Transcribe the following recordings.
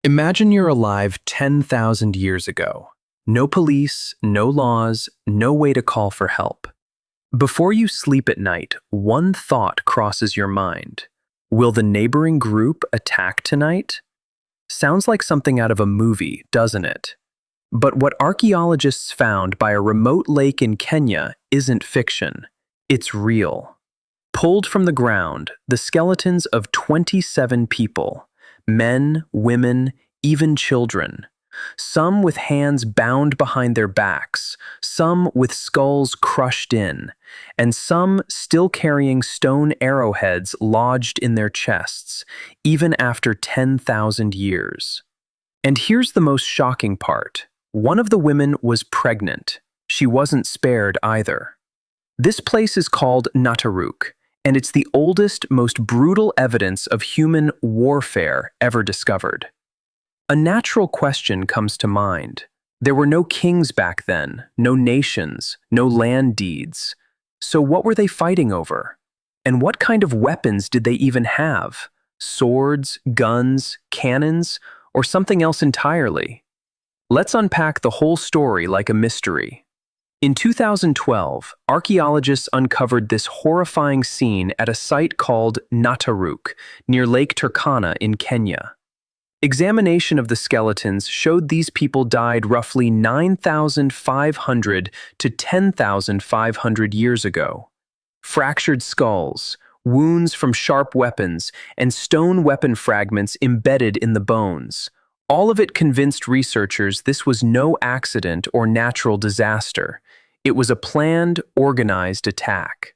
Imagine you're alive 10,000 years ago. No police, no laws, no way to call for help. Before you sleep at night, one thought crosses your mind. Will the neighboring group attack tonight? Sounds like something out of a movie, doesn't it? But what archaeologists found by a remote lake in Kenya isn't fiction. It's real. Pulled from the ground, the skeletons of 27 people, men, women, even children. Some with hands bound behind their backs, some with skulls crushed in, and some still carrying stone arrowheads lodged in their chests, even after 10,000 years. And here's the most shocking part. One of the women was pregnant. She wasn't spared either. This place is called Nataruk, and it's the oldest, most brutal evidence of human warfare ever discovered. A natural question comes to mind. There were no kings back then, no nations, no land deeds. So what were they fighting over? And what kind of weapons did they even have? Swords, guns, cannons, or something else entirely? Let's unpack the whole story like a mystery. In 2012, archaeologists uncovered this horrifying scene at a site called Nataruk, near Lake Turkana in Kenya. Examination of the skeletons showed these people died roughly 9,500 to 10,500 years ago. Fractured skulls, wounds from sharp weapons, and stone weapon fragments embedded in the bones. All of it convinced researchers this was no accident or natural disaster. It was a planned, organized attack.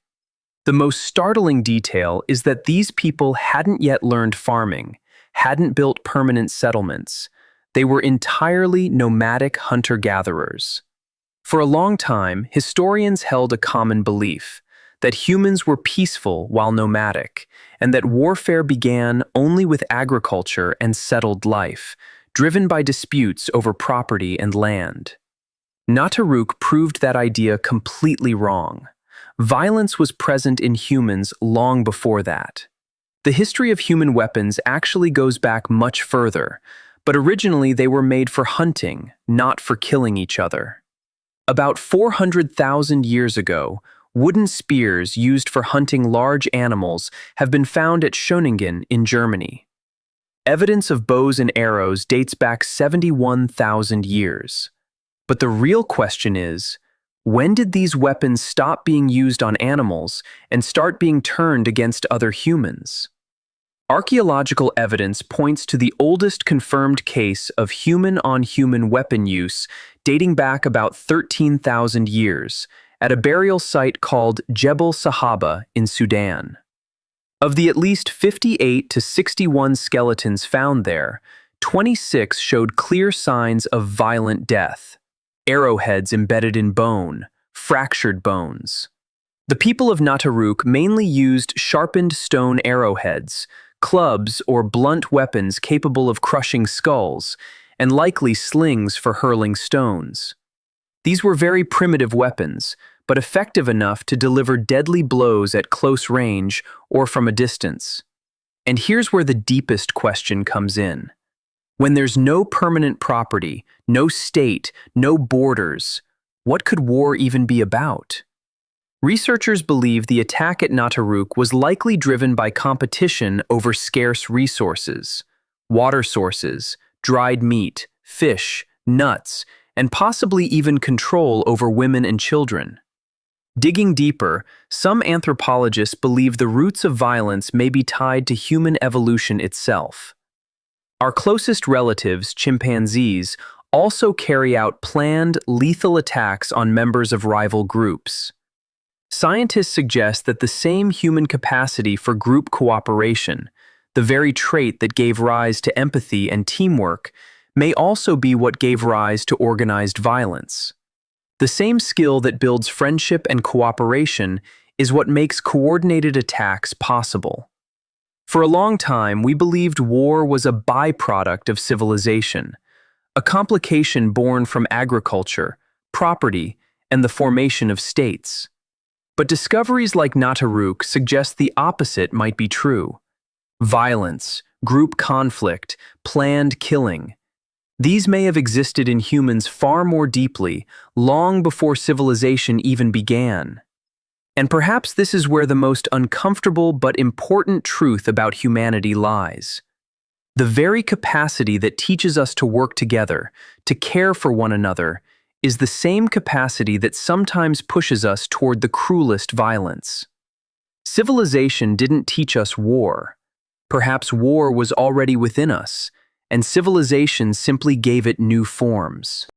The most startling detail is that these people hadn't yet learned farming, hadn't built permanent settlements. They were entirely nomadic hunter-gatherers. For a long time, historians held a common belief that humans were peaceful while nomadic, and that warfare began only with agriculture and settled life, driven by disputes over property and land. Nataruk proved that idea completely wrong. Violence was present in humans long before that. The history of human weapons actually goes back much further, but originally they were made for hunting, not for killing each other. About 400,000 years ago, wooden spears used for hunting large animals have been found at Schöningen in Germany. Evidence of bows and arrows dates back 71,000 years. But the real question is, when did these weapons stop being used on animals and start being turned against other humans? Archaeological evidence points to the oldest confirmed case of human-on-human weapon use dating back about 13,000 years at a burial site called Jebel Sahaba in Sudan. Of the at least 58 to 61 skeletons found there, 26 showed clear signs of violent death. Arrowheads embedded in bone, fractured bones. The people of Nataruk mainly used sharpened stone arrowheads, clubs or blunt weapons capable of crushing skulls, and likely slings for hurling stones. These were very primitive weapons, but effective enough to deliver deadly blows at close range or from a distance. And here's where the deepest question comes in. When there's no permanent property, no state, no borders, what could war even be about? Researchers believe the attack at Nataruk was likely driven by competition over scarce resources, water sources, dried meat, fish, nuts, and possibly even control over women and children. Digging deeper, some anthropologists believe the roots of violence may be tied to human evolution itself. Our closest relatives, chimpanzees, also carry out planned, lethal attacks on members of rival groups. Scientists suggest that the same human capacity for group cooperation, the very trait that gave rise to empathy and teamwork, may also be what gave rise to organized violence. The same skill that builds friendship and cooperation is what makes coordinated attacks possible. For a long time, we believed war was a byproduct of civilization, a complication born from agriculture, property, and the formation of states. But discoveries like Nataruk suggest the opposite might be true. Violence, group conflict, planned killing. These may have existed in humans far more deeply, long before civilization even began. And perhaps this is where the most uncomfortable but important truth about humanity lies. The very capacity that teaches us to work together, to care for one another, is the same capacity that sometimes pushes us toward the cruelest violence. Civilization didn't teach us war. Perhaps war was already within us, and civilization simply gave it new forms.